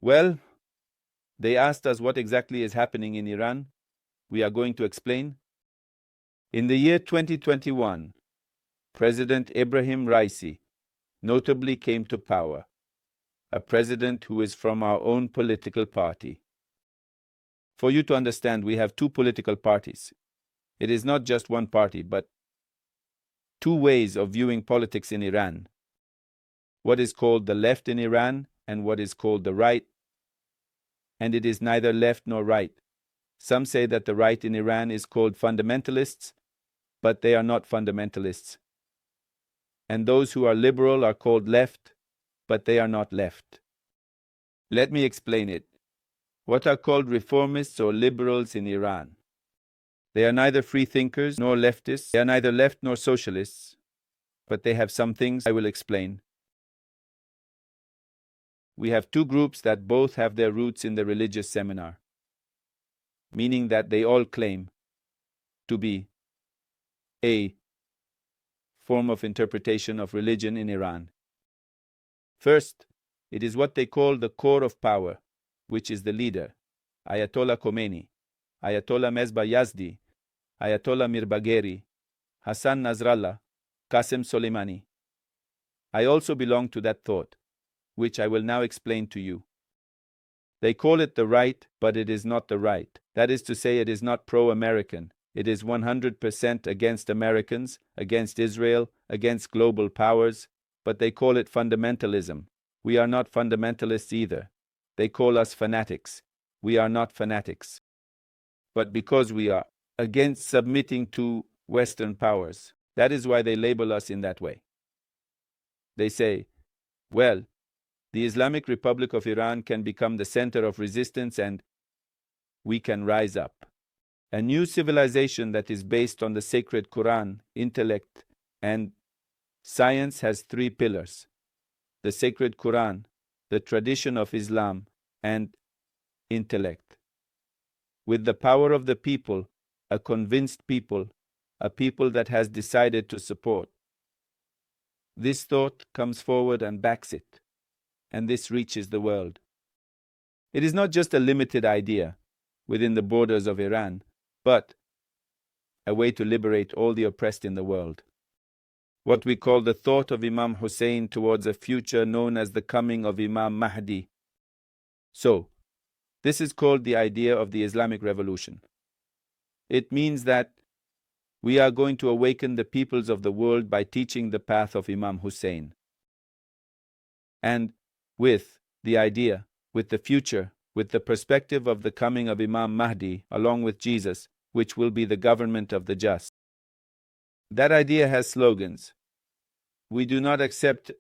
Well, they asked us what exactly is happening in Iran. We are going to explain. In the year 2021, President Ibrahim Raisi notably came to power, a president who is from our own political party. For you to understand, we have two political parties. It is not just one party, but two ways of viewing politics in Iran. What is called the left in Iran and what is called the right. And it is neither left nor right. Some say that the right in Iran is called fundamentalists, but they are not fundamentalists. And those who are liberal are called left, but they are not left. Let me explain it. What are called reformists or liberals in Iran? They are neither free thinkers nor leftists. They are neither left nor socialists, but they have some things I will explain. We have two groups that both have their roots in the religious seminar, meaning that they all claim to be a form of interpretation of religion in Iran. First, it is what they call the core of power, which is the leader, Ayatollah Khomeini, Ayatollah Mesbah Yazdi, Ayatollah Mirbagheri, Hassan Nasrallah, Qasem Soleimani. I also belong to that thought, which I will now explain to you. They call it the right, but it is not the right. That is to say, it is not pro-American. It is 100% against Americans, against Israel, against global powers, but they call it fundamentalism. We are not fundamentalists either. They call us fanatics. We are not fanatics. But because we are against submitting to Western powers, that is why they label us in that way. They say, well, the Islamic Republic of Iran can become the center of resistance and we can rise up. A new civilization that is based on the sacred Quran, intellect, and science has three pillars: the sacred Quran, the tradition of Islam, and intellect. With the power of the people, a convinced people, a people that has decided to support. This thought comes forward and backs it, and this reaches the world. It is not just a limited idea within the borders of Iran, but a way to liberate all the oppressed in the world. What we call the thought of Imam Hussein towards a future known as the coming of Imam Mahdi. So, this is called the idea of the Islamic Revolution. It means that we are going to awaken the peoples of the world by teaching the path of Imam Hussein. And with the idea, with the future, with the perspective of the coming of Imam Mahdi along with Jesus, which will be the government of the just. That idea has slogans. We do not accept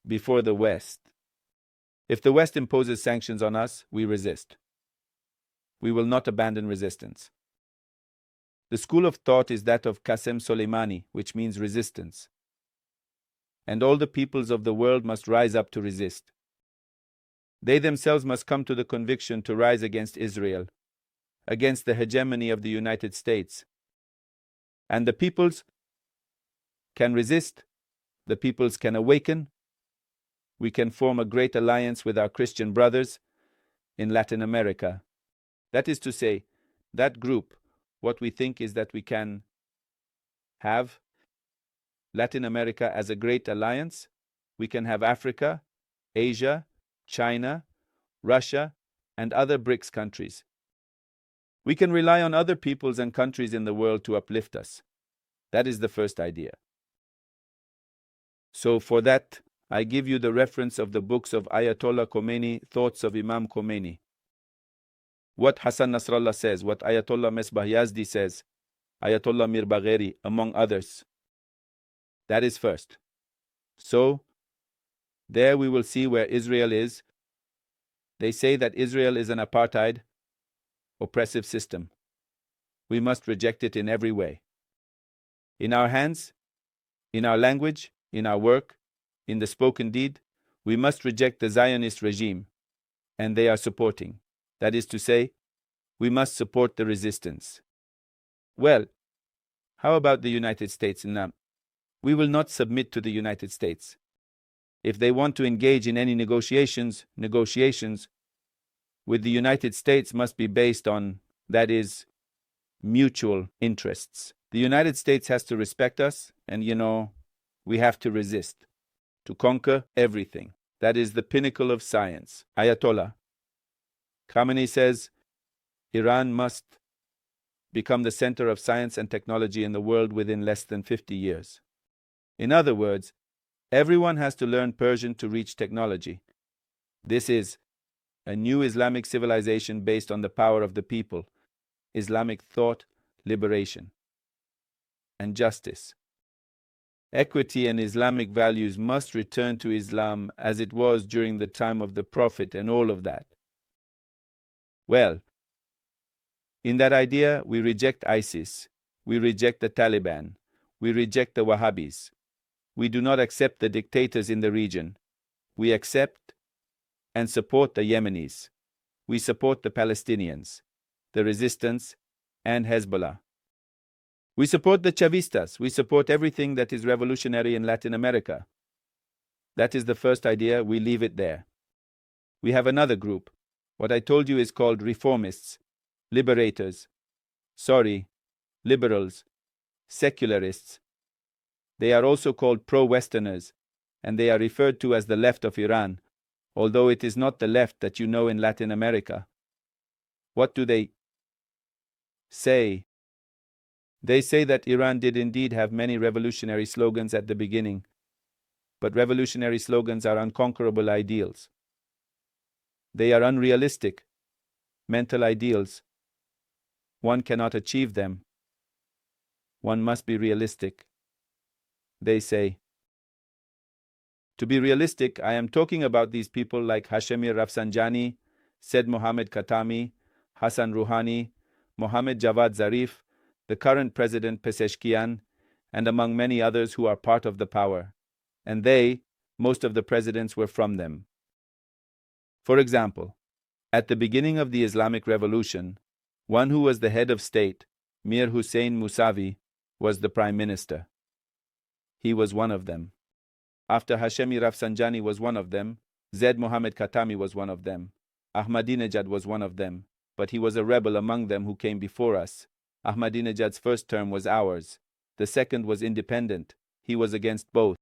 before the West. If the West imposes sanctions on us, we resist. We will not abandon resistance. The school of thought is that of Qasem Soleimani, which means resistance. And all the peoples of the world must rise up to resist. They themselves must come to the conviction to rise against Israel, against the hegemony of the United States. And the peoples can resist, the peoples can awaken. We can form a great alliance with our Christian brothers in Latin America. That is to say, that group, what we think is that we can have Latin America as a great alliance. We can have Africa, Asia, China, Russia, and other BRICS countries. We can rely on other peoples and countries in the world to uplift us. That is the first idea. So for that, I give you the reference of the books of Ayatollah Khomeini, Thoughts of Imam Khomeini. What Hassan Nasrallah says, what Ayatollah Mesbah Yazdi says, Ayatollah Mirbagheri, among others. That is first. So, there we will see where Israel is. They say that Israel is an apartheid, oppressive system. We must reject it in every way. In our hands, in our language, in our work, in the spoken deed, we must reject the Zionist regime, and they are supporting. That is to say, we must support the resistance. Well, how about the United States? We will not submit to the United States. If they want to engage in any negotiations with the United States must be based on, that is, mutual interests. The United States has to respect us, and we have to resist, to conquer everything. That is the pinnacle of science. Ayatollah Khamenei says Iran must become the center of science and technology in the world within less than 50 years. In other words, everyone has to learn Persian to reach technology. This is a new Islamic civilization based on the power of the people, Islamic thought, liberation, and justice. Equity and Islamic values must return to Islam as it was during the time of the Prophet and all of that. Well, in that idea, we reject ISIS, we reject the Taliban, we reject the Wahhabis. We do not accept the dictators in the region. We accept and support the Yemenis. We support the Palestinians, the resistance, and Hezbollah. We support the Chavistas. We support everything that is revolutionary in Latin America. That is the first idea. We leave it there. We have another group. What I told you is called reformists, liberators, liberals, secularists. They are also called pro-Westerners, and they are referred to as the left of Iran, although it is not the left that you know in Latin America. What do they say? They say that Iran did indeed have many revolutionary slogans at the beginning, but revolutionary slogans are unconquerable ideals. They are unrealistic, mental ideals. One cannot achieve them. One must be realistic. They say. To be realistic, I am talking about these people like Hashemi Rafsanjani, Said Mohammad Khatami, Hassan Rouhani, Mohammad Javad Zarif, the current president Pezeshkian, and among many others who are part of the power. And most of the presidents were from them. For example, at the beginning of the Islamic Revolution, one who was the head of state, Mir Hussein Musavi, was the prime minister. He was one of them. After Hashemi Rafsanjani was one of them, Zaid Mohammad Khatami was one of them, Ahmadinejad was one of them, but he was a rebel among them who came before us. Ahmadinejad's first term was ours. The second was independent. He was against both.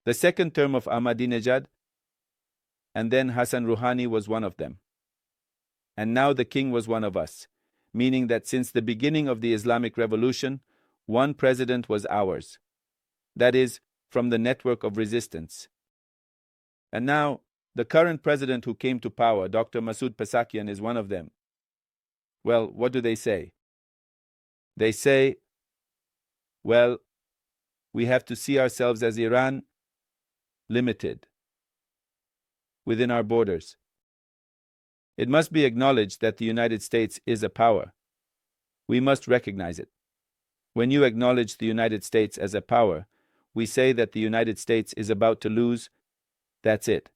The second term of Ahmadinejad, and then Hassan Rouhani was one of them. And now the king was one of us, meaning that since the beginning of the Islamic Revolution, one president was ours. That is, from the network of resistance. And now, the current president who came to power, Dr. Masoud Pezeshkian, is one of them. Well, what do they say? They say, well, we have to see ourselves as Iran, limited, within our borders. It must be acknowledged that the United States is a power. We must recognize it. When you acknowledge the United States as a power, we say that the United States is about to lose. That's it.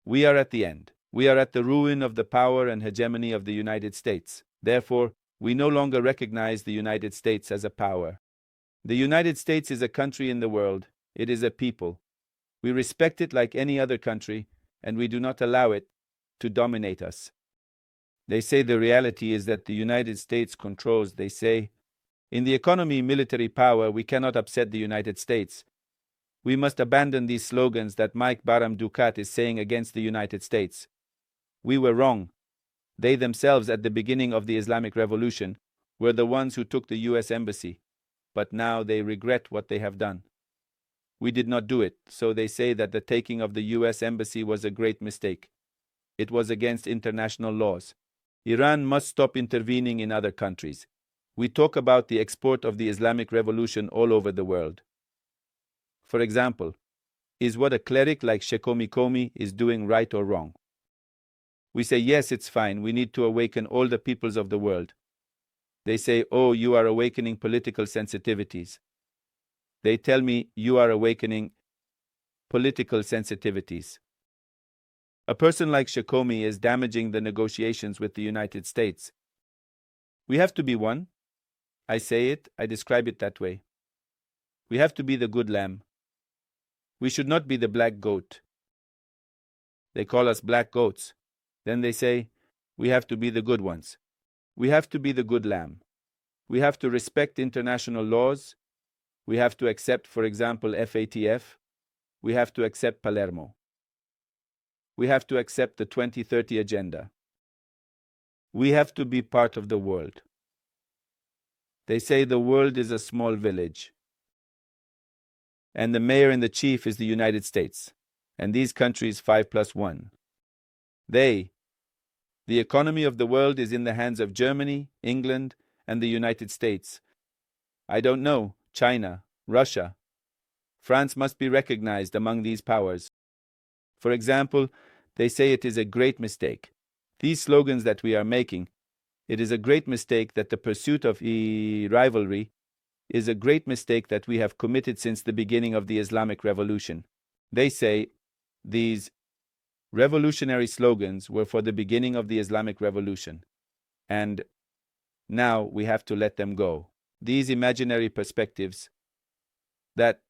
We are at the end. We are at the ruin of the power and hegemony of the United States. Therefore, we no longer recognize the United States as a power. The United States is a country in the world. It is a people. We respect it like any other country, and we do not allow it to dominate us. They say the reality is that the United States controls, they say, in the economy, military power, we cannot upset the United States. We must abandon these slogans that Mike Baram Dukat is saying against the United States. We were wrong. They themselves, at the beginning of the Islamic Revolution, were the ones who took the US Embassy, but now they regret what they have done. We did not do it, so they say that the taking of the US Embassy was a great mistake. It was against international laws. Iran must stop intervening in other countries. We talk about the export of the Islamic Revolution all over the world. For example, is what a cleric like Sheikh Qomi is doing right or wrong? We say, yes, it's fine. We need to awaken all the peoples of the world. They say, oh, you are awakening political sensitivities. They tell me you are awakening political sensitivities. A person like Sheikh Qomi is damaging the negotiations with the United States. We have to be one. I say it, I describe it that way. We have to be the good lamb. We should not be the black goat. They call us black goats. Then they say, we have to be the good ones. We have to be the good lamb. We have to respect international laws. We have to accept, for example, FATF. We have to accept Palermo. We have to accept the 2030 agenda. We have to be part of the world. They say the world is a small village. And the mayor and the chief is the United States. And these countries 5+1. The economy of the world is in the hands of Germany, England, and the United States. I don't know, China, Russia. France must be recognized among these powers. For example, they say it is a great mistake. These slogans that we are making, it is a great mistake that the pursuit of rivalry is a great mistake that we have committed since the beginning of the Islamic Revolution. They say these revolutionary slogans were for the beginning of the Islamic Revolution, and now we have to let them go. These imaginary perspectives that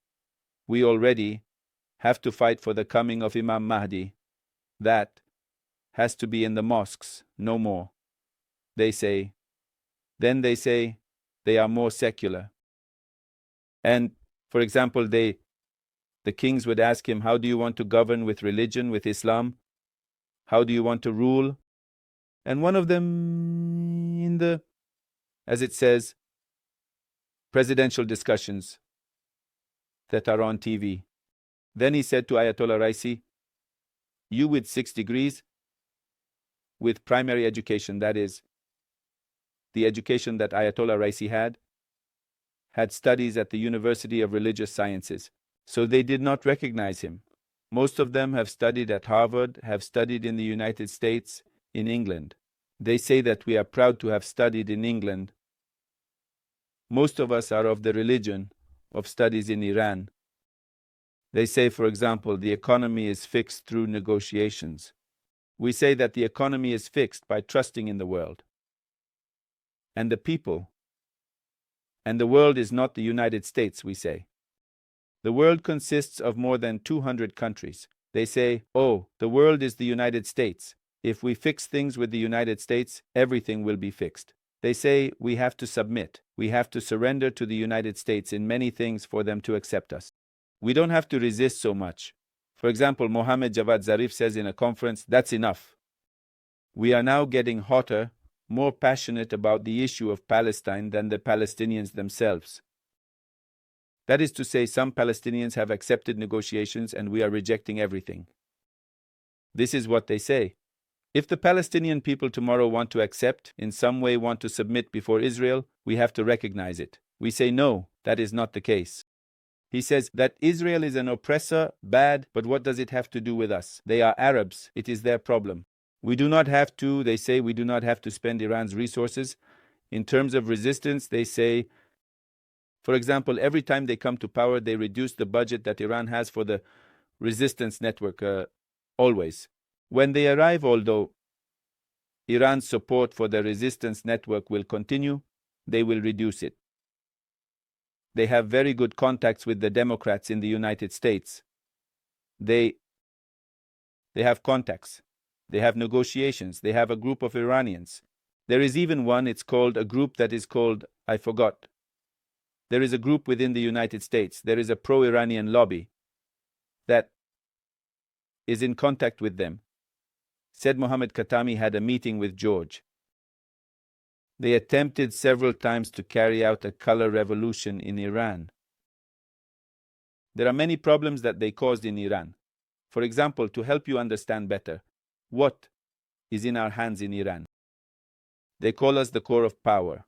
we already have to fight for the coming of Imam Mahdi, that has to be in the mosques, no more. They say, then they say they are more secular. And, for example, the kings would ask him, how do you want to govern with religion, with Islam? How do you want to rule? And one of them in the, as it says, presidential discussions that are on TV. Then he said to Ayatollah Raisi, you with 6 degrees, with primary education, that is, the education that Ayatollah Raisi had studies at the University of Religious Sciences. So they did not recognize him. Most of them have studied at Harvard, have studied in the United States, in England. They say that we are proud to have studied in England. Most of us are of the religion of studies in Iran. They say, for example, the economy is fixed through negotiations. We say that the economy is fixed by trusting in the world and the people. And the world is not the United States, we say. The world consists of more than 200 countries. They say, oh, the world is the United States. If we fix things with the United States, everything will be fixed. They say we have to submit. We have to surrender to the United States in many things for them to accept us. We don't have to resist so much. For example, Mohammed Javad Zarif says in a conference, that's enough. We are now getting hotter, more passionate about the issue of Palestine than the Palestinians themselves. That is to say, some Palestinians have accepted negotiations and we are rejecting everything. This is what they say. If the Palestinian people tomorrow want to accept, in some way want to submit before Israel, we have to recognize it. We say no, that is not the case. He says that Israel is an oppressor, bad, but what does it have to do with us? They are Arabs, it is their problem. We do not have to, they say, we do not have to spend Iran's resources. In terms of resistance, they say, for example, every time they come to power, they reduce the budget that Iran has for the resistance network, always. When they arrive, although Iran's support for the resistance network will continue, they will reduce it. They have very good contacts with the Democrats in the United States. They have contacts. They have negotiations. They have a group of Iranians. There is even one, it's called a group that is called, I forgot. There is a group within the United States. There is a pro-Iranian lobby that is in contact with them. Said Mohammad Khatami had a meeting with George. They attempted several times to carry out a color revolution in Iran. There are many problems that they caused in Iran. For example, to help you understand better, what is in our hands in Iran? They call us the core of power.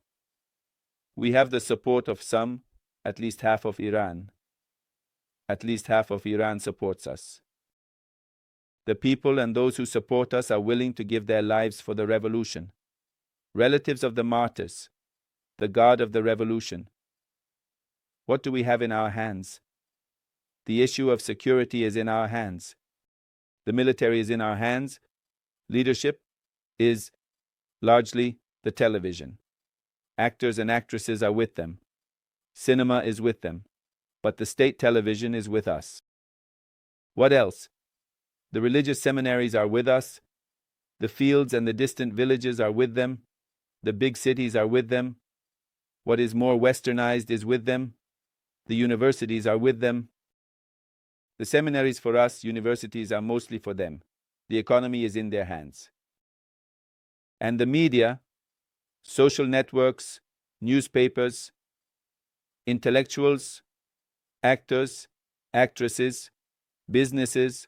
We have the support of some, at least half of Iran. At least half of Iran supports us. The people and those who support us are willing to give their lives for the revolution. Relatives of the martyrs, the guard of the revolution. What do we have in our hands? The issue of security is in our hands. The military is in our hands. Leadership is largely the television. Actors and actresses are with them. Cinema is with them. But the state television is with us. What else? The religious seminaries are with us. The fields and the distant villages are with them. The big cities are with them. What is more westernized is with them. The universities are with them. The seminaries for us, universities are mostly for them. The economy is in their hands. And the media, social networks, newspapers, intellectuals, actors, actresses, businesses,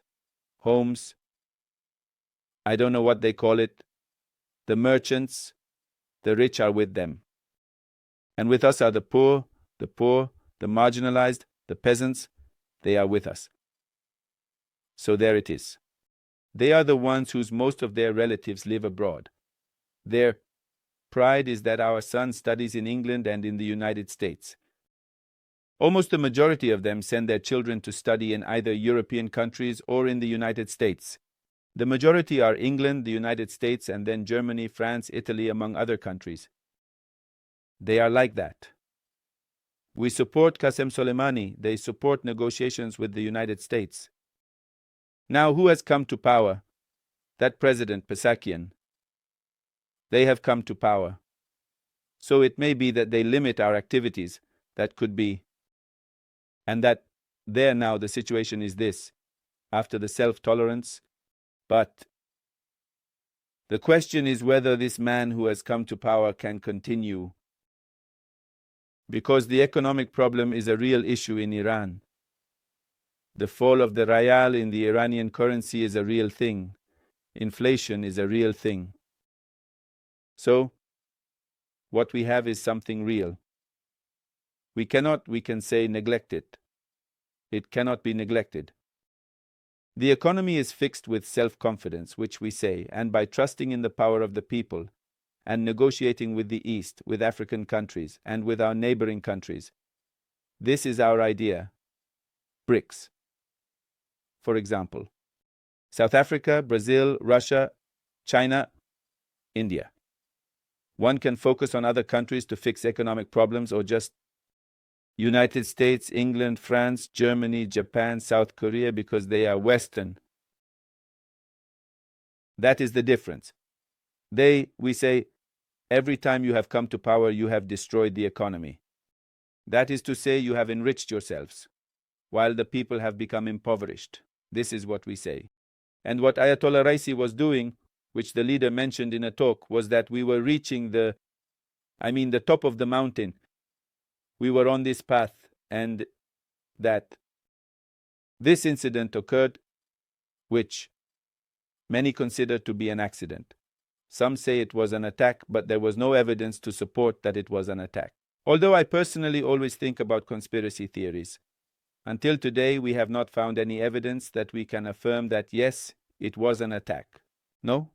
homes, I don't know what they call it, the merchants, the rich are with them. And with us are the poor, the marginalized, the peasants, they are with us. So there it is. They are the ones whose most of their relatives live abroad. Their pride is that our son studies in England and in the United States. Almost the majority of them send their children to study in either European countries or in the United States. The majority are England, the United States, and then Germany, France, Italy, among other countries. They are like that. We support Qasem Soleimani. They support negotiations with the United States. Now, who has come to power? That President Pesakian. They have come to power. So it may be that they limit our activities. That could be. And that there now the situation is this, after the self-tolerance. But the question is whether this man who has come to power can continue. Because the economic problem is a real issue in Iran. The fall of the riyal in the Iranian currency is a real thing. Inflation is a real thing. So, what we have is something real. We can say, neglect it. It cannot be neglected. The economy is fixed with self-confidence, which we say, and by trusting in the power of the people, and negotiating with the East, with African countries, and with our neighboring countries. This is our idea. BRICS. For example, South Africa, Brazil, Russia, China, India. One can focus on other countries to fix economic problems, or just United States, England, France, Germany, Japan, South Korea, because they are Western. That is the difference. We say, every time you have come to power, you have destroyed the economy. That is to say, you have enriched yourselves, while the people have become impoverished. This is what we say. And what Ayatollah Raisi was doing, which the leader mentioned in a talk, was that we were reaching the top of the mountain. We were on this path, and that this incident occurred, which many consider to be an accident. Some say it was an attack, but there was no evidence to support that it was an attack. Although I personally always think about conspiracy theories, until today we have not found any evidence that we can affirm that yes, it was an attack. No,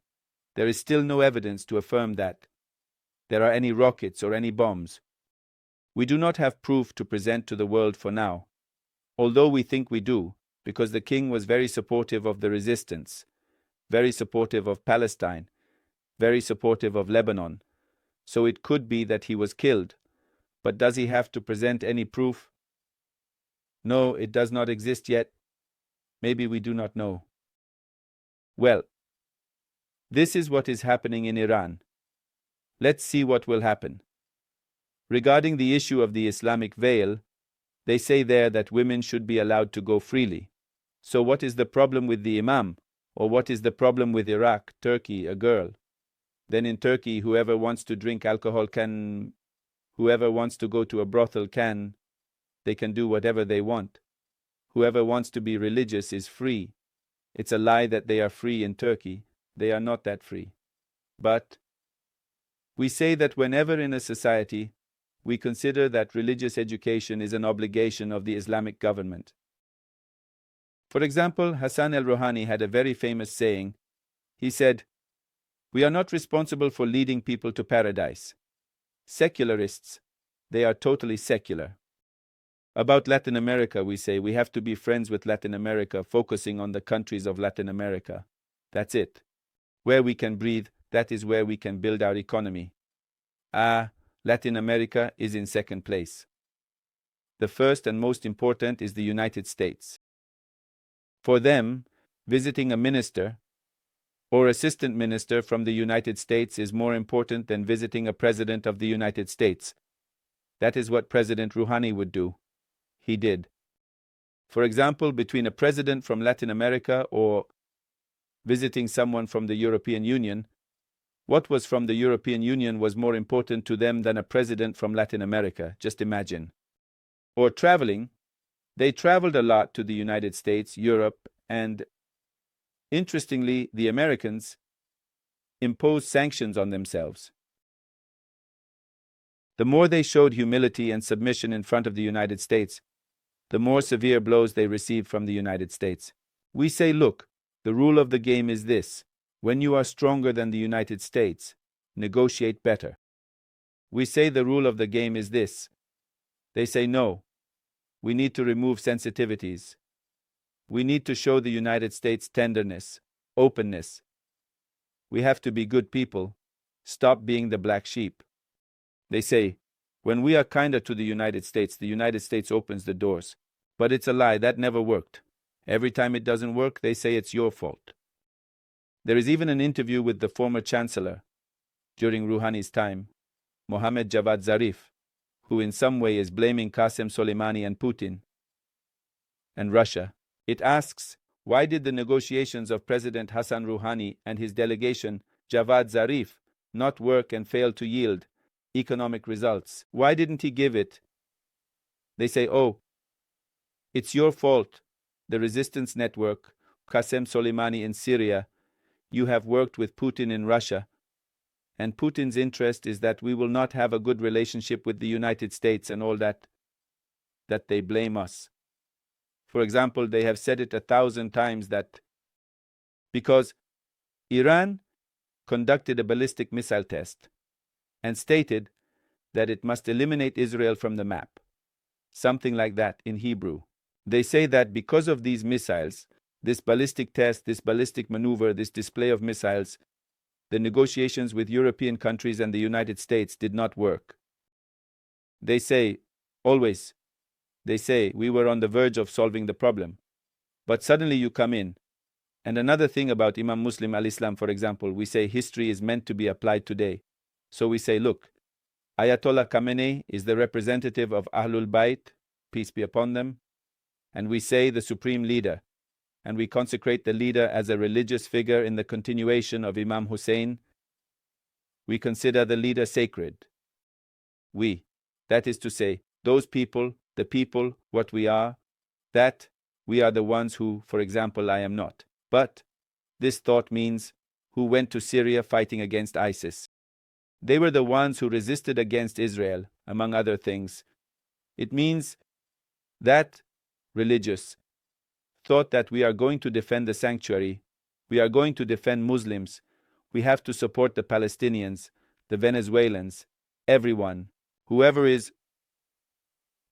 there is still no evidence to affirm that there are any rockets or any bombs. We do not have proof to present to the world for now, although we think we do, because the king was very supportive of the resistance, very supportive of Palestine, very supportive of Lebanon. So it could be that he was killed. But does he have to present any proof? No, it does not exist yet. Maybe we do not know. Well, this is what is happening in Iran. Let's see what will happen. Regarding the issue of the Islamic veil, they say there that women should be allowed to go freely. So what is the problem with the imam? Or what is the problem with Iraq, Turkey, a girl? Then in Turkey, whoever wants to drink alcohol can, whoever wants to go to a brothel can, they can do whatever they want. Whoever wants to be religious is free. It's a lie that they are free in Turkey. They are not that free. But we say that whenever in a society we consider that religious education is an obligation of the Islamic government. For example, Hassan al-Rouhani had a very famous saying. He said, "We are not responsible for leading people to paradise. Secularists, they are totally secular." About Latin America, we say we have to be friends with Latin America, focusing on the countries of Latin America. That's it. Where we can breathe, that is where we can build our economy. Latin America is in second place. The first and most important is the United States. For them, visiting a minister or assistant minister from the United States is more important than visiting a president of the United States. That is what President Rouhani would do. He did. For example, between a president from Latin America or visiting someone from the European Union, what was from the European Union was more important to them than a president from Latin America, just imagine. Or traveling, they traveled a lot to the United States, Europe, and interestingly, the Americans imposed sanctions on themselves. The more they showed humility and submission in front of the United States, the more severe blows they received from the United States. We say, look, the rule of the game is this. When you are stronger than the United States, negotiate better. We say the rule of the game is this. They say, no, we need to remove sensitivities. We need to show the United States tenderness, openness. We have to be good people. Stop being the black sheep. They say, when we are kinder to the United States opens the doors. But it's a lie, that never worked. Every time it doesn't work, they say it's your fault. There is even an interview with the former chancellor during Rouhani's time, Mohammad Javad Zarif, who in some way is blaming Qasem Soleimani and Putin and Russia. It asks, why did the negotiations of President Hassan Rouhani and his delegation, Javad Zarif, not work and fail to yield economic results? Why didn't he give it? They say, oh, it's your fault. The resistance network, Qasem Soleimani in Syria, you have worked with Putin in Russia, and Putin's interest is that we will not have a good relationship with the United States and all that they blame us. For example, they have said it 1,000 times that because Iran conducted a ballistic missile test and stated that it must eliminate Israel from the map, something like that in Hebrew. They say that because of these missiles, this ballistic test, this ballistic maneuver, this display of missiles, the negotiations with European countries and the United States did not work. They say, always, they say, we were on the verge of solving the problem. But suddenly you come in. And another thing about Imam Muslim al-Islam, for example, we say history is meant to be applied today. So we say, look, Ayatollah Khamenei is the representative of Ahlul Bayt, peace be upon them, and we say the supreme leader, and we consecrate the leader as a religious figure in the continuation of Imam Hussein. We consider the leader sacred. We, that is to say, those people, the people, what we are, that we are the ones who, for example, I am not. But this thought means who went to Syria fighting against ISIS. They were the ones who resisted against Israel, among other things. It means that religious thought that we are going to defend the sanctuary, we are going to defend Muslims, we have to support the Palestinians, the Venezuelans, everyone, whoever is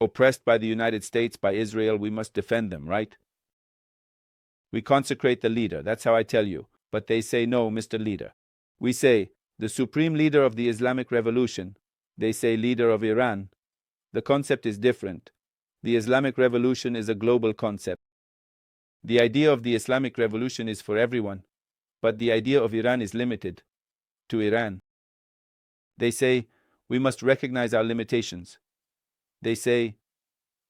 oppressed by the United States, by Israel, we must defend them, right? We consecrate the leader, that's how I tell you. But they say, no, Mr. Leader. We say, the supreme leader of the Islamic Revolution. They say, leader of Iran. The concept is different. The Islamic Revolution is a global concept. The idea of the Islamic Revolution is for everyone, but the idea of Iran is limited to Iran. They say, we must recognize our limitations. They say,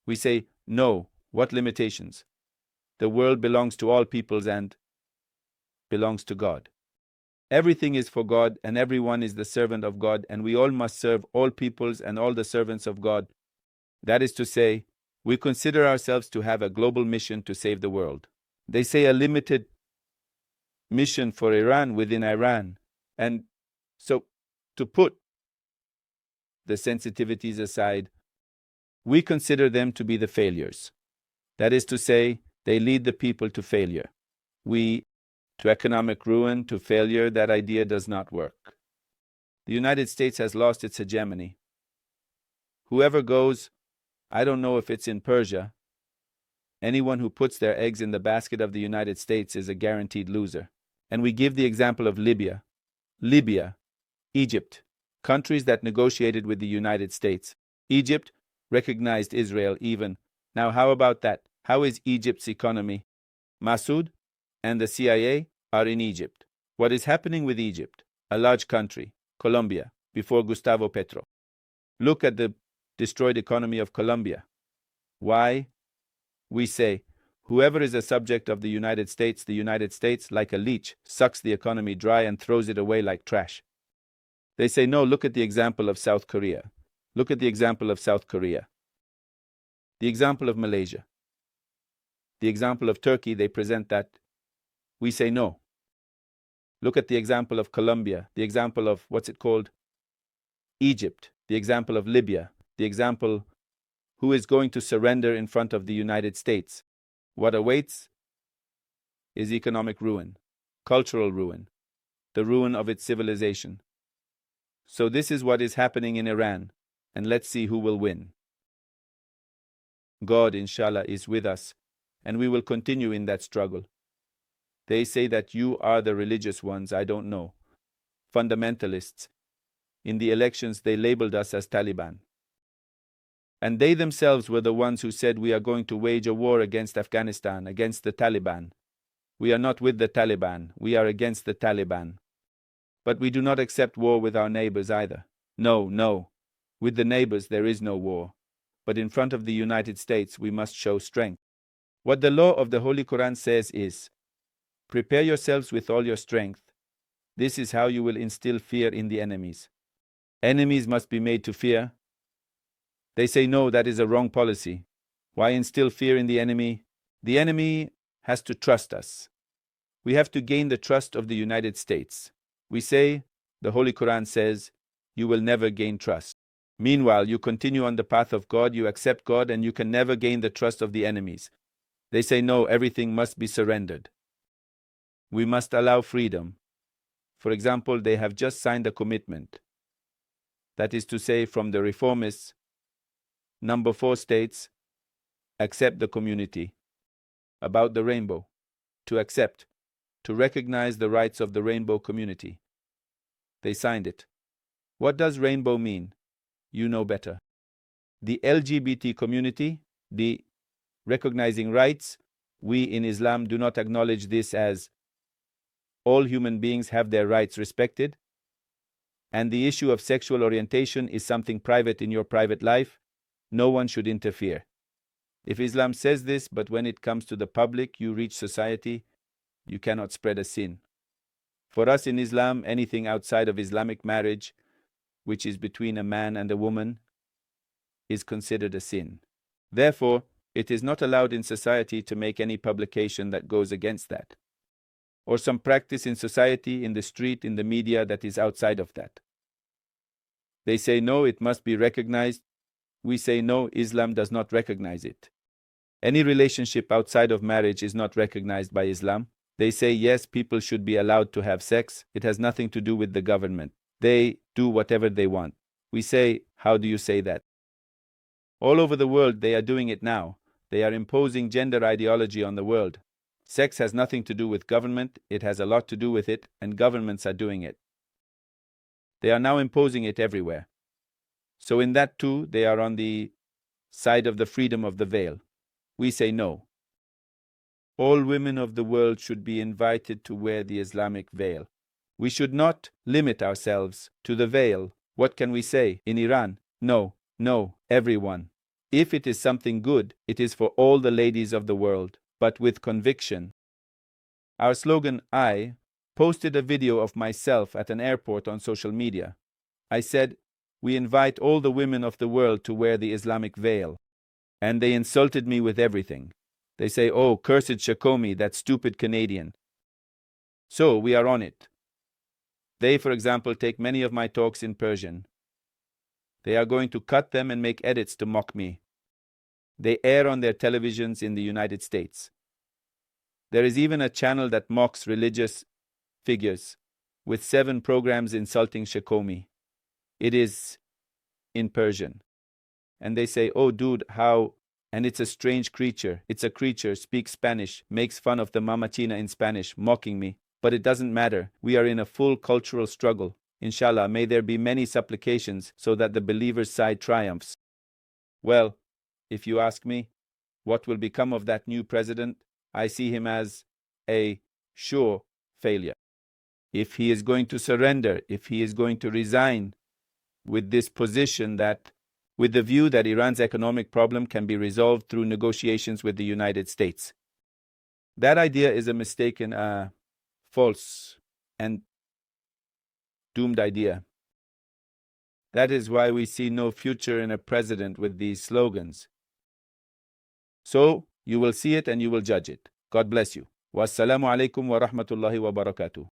we say, no, what limitations? The world belongs to all peoples and belongs to God. Everything is for God and everyone is the servant of God, and we all must serve all peoples and all the servants of God. That is to say, we consider ourselves to have a global mission to save the world. They say a limited mission for Iran within Iran. And so, to put the sensitivities aside, we consider them to be the failures. That is to say, they lead the people to failure. To economic ruin, to failure, that idea does not work. The United States has lost its hegemony. Whoever goes, I don't know if it's in Persia, anyone who puts their eggs in the basket of the United States is a guaranteed loser. And we give the example of Libya, Egypt, countries that negotiated with the United States. Egypt recognized Israel even. Now how about that? How is Egypt's economy? Massoud, and the CIA are in Egypt. What is happening with Egypt, a large country, Colombia, before Gustavo Petro? Look at the destroyed economy of Colombia. Why? We say, whoever is a subject of the United States, like a leech, sucks the economy dry and throws it away like trash. They say, no, look at the example of South Korea. Look at the example of South Korea. The example of Malaysia. The example of Turkey, they present that. We say no. Look at the example of Colombia, the example of, what's it called? Egypt, the example of Libya, the example who is going to surrender in front of the United States. What awaits is economic ruin, cultural ruin, the ruin of its civilization. So this is what is happening in Iran, and let's see who will win. God, inshallah, is with us, and we will continue in that struggle. They say that you are the religious ones, I don't know. Fundamentalists. In the elections, they labeled us as Taliban. And they themselves were the ones who said we are going to wage a war against Afghanistan, against the Taliban. We are not with the Taliban, we are against the Taliban. But we do not accept war with our neighbors either. No, no. With the neighbors there is no war. But in front of the United States we must show strength. What the law of the Holy Quran says is, prepare yourselves with all your strength. This is how you will instill fear in the enemies. Enemies must be made to fear. They say no, that is a wrong policy. Why instill fear in the enemy? The enemy has to trust us. We have to gain the trust of the United States. We say, the Holy Quran says, you will never gain trust. Meanwhile, you continue on the path of God, you accept God, and you can never gain the trust of the enemies. They say no, everything must be surrendered. We must allow freedom. For example, they have just signed a commitment. That is to say, from the reformists, number 4 states, accept the community. About the rainbow, to accept, to recognize the rights of the rainbow community. They signed it. What does rainbow mean? You know better. The LGBT community, the recognizing rights, we in Islam do not acknowledge this as all human beings have their rights respected, and the issue of sexual orientation is something private in your private life. No one should interfere. If Islam says this, but when it comes to the public, you reach society, you cannot spread a sin. For us in Islam, anything outside of Islamic marriage, which is between a man and a woman, is considered a sin. Therefore, it is not allowed in society to make any publication that goes against that, or some practice in society, in the street, in the media that is outside of that. They say no, it must be recognized. We say no, Islam does not recognize it. Any relationship outside of marriage is not recognized by Islam. They say yes, people should be allowed to have sex. It has nothing to do with the government. They do whatever they want. We say, how do you say that? All over the world, they are doing it now. They are imposing gender ideology on the world. Sex has nothing to do with government. It has a lot to do with it, and governments are doing it. They are now imposing it everywhere. So in that too, they are on the side of the freedom of the veil. We say no. All women of the world should be invited to wear the Islamic veil. We should not limit ourselves to the veil. What can we say in Iran? No, no, everyone. If it is something good, it is for all the ladies of the world, but with conviction. Our slogan, I posted a video of myself at an airport on social media. I said, we invite all the women of the world to wear the Islamic veil. And they insulted me with everything. They say, oh, cursed Sheikh Qomi, that stupid Canadian. So we are on it. They, for example, take many of my talks in Persian. They are going to cut them and make edits to mock me. They air on their televisions in the United States. There is even a channel that mocks religious figures, with 7 programs insulting Sheikh Qomi. It is in Persian. And they say, oh dude, how? And it's a strange creature. It's a creature, speaks Spanish, makes fun of the Mamachina in Spanish, mocking me. But it doesn't matter. We are in a full cultural struggle. Inshallah, may there be many supplications so that the believer's side triumphs. Well, if you ask me, what will become of that new president? I see him as a sure failure. If he is going to surrender, if he is going to resign with this position that, with the view that Iran's economic problem can be resolved through negotiations with the United States. That idea is a mistaken, false, and doomed idea. That is why we see no future in a president with these slogans. So, you will see it and you will judge it. God bless you. Wassalamu alaikum wa rahmatullahi wa barakatuh.